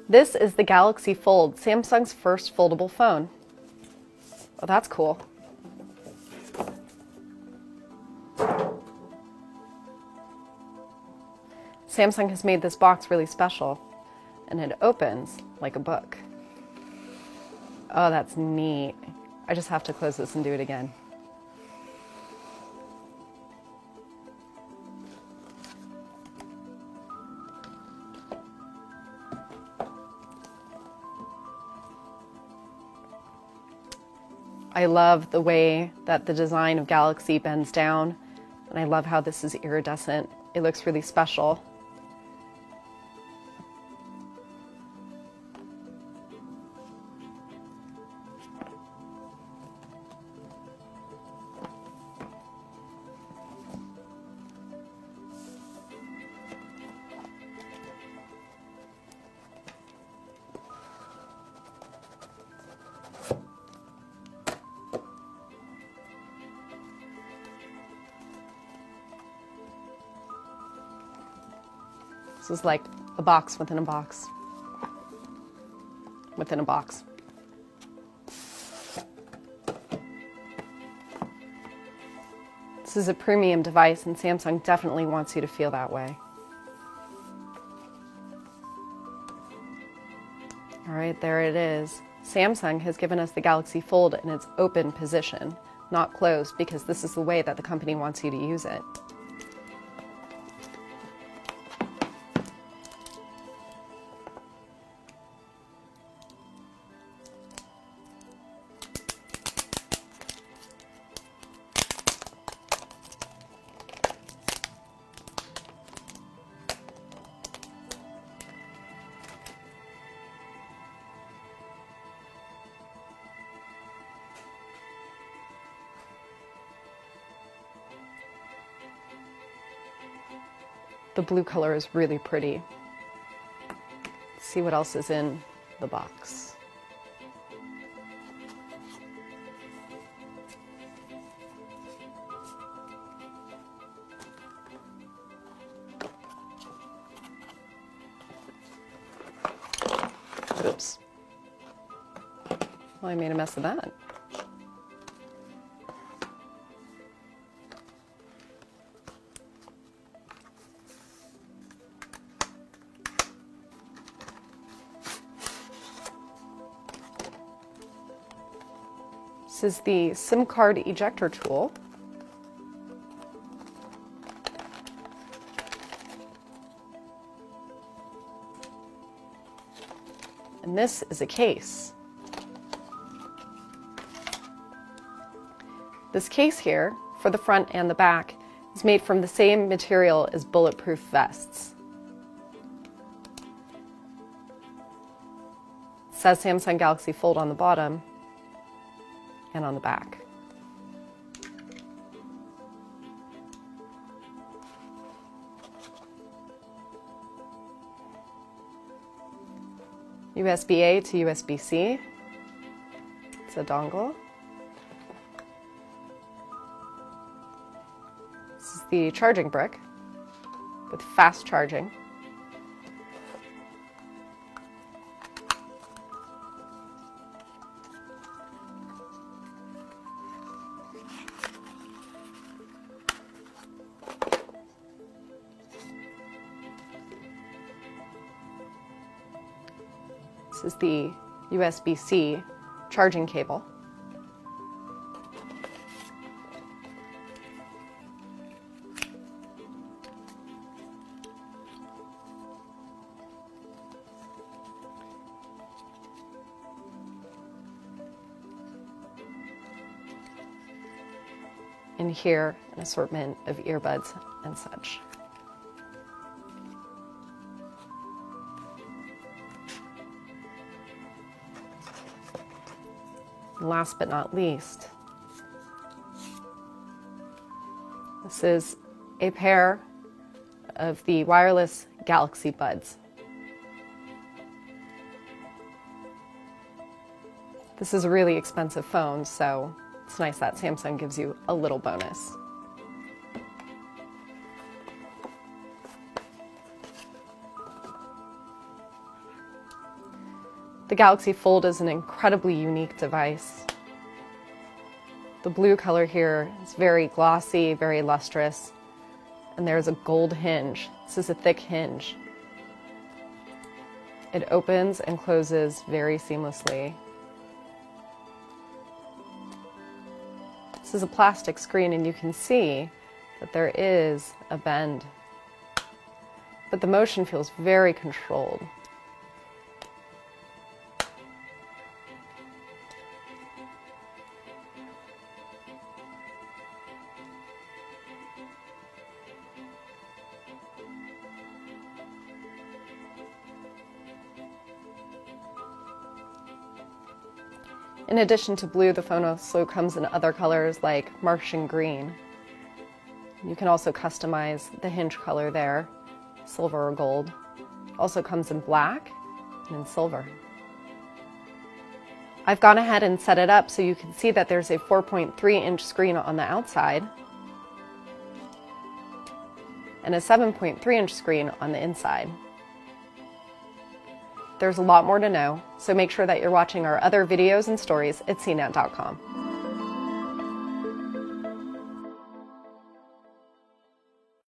This is the Galaxy Fold, Samsung's first foldable phone. Oh, that's cool. Samsung has made this box really special, and it opens like a book. Oh, that's neat. I just have to close this and do it again. I love the way that the design of Galaxy bends down, and I love how this is iridescent. It looks really special. This is like a box within a box within a box. This is a premium device, and Samsung definitely wants you to feel that way. All right, there it is. Samsung has given us the Galaxy Fold in its open position, not closed, because this is the way that the company wants you to use it. The blue color is really pretty. Let's see what else is in the box. Oops. Well, I made a mess of that. This is the SIM card ejector tool. And this is a case. This case here, for the front and the back, is made from the same material as bulletproof vests. It says Samsung Galaxy Fold on the bottom and on the back. USB-A to USB-C. It's a dongle. This is the charging brick with fast charging. This is the USB-C charging cable. And here, an assortment of earbuds and such. And last but not least, this is a pair of the wireless Galaxy Buds. This is a really expensive phone, so it's nice that Samsung gives you a little bonus. The Galaxy Fold is an incredibly unique device. The blue color here is very glossy, very lustrous, and there's a gold hinge. This is a thick hinge. It opens and closes very seamlessly. This is a plastic screen, and you can see that there is a bend, but the motion feels very controlled. In addition to blue, the phone also comes in other colors like Martian green. You can also customize the hinge color there, silver or gold. Also comes in black and in silver. I've gone ahead and set it up so you can see that there's a 4.3-inch screen on the outside and a 7.3-inch screen on the inside. There's a lot more to know, so make sure that you're watching our other videos and stories at cnet.com.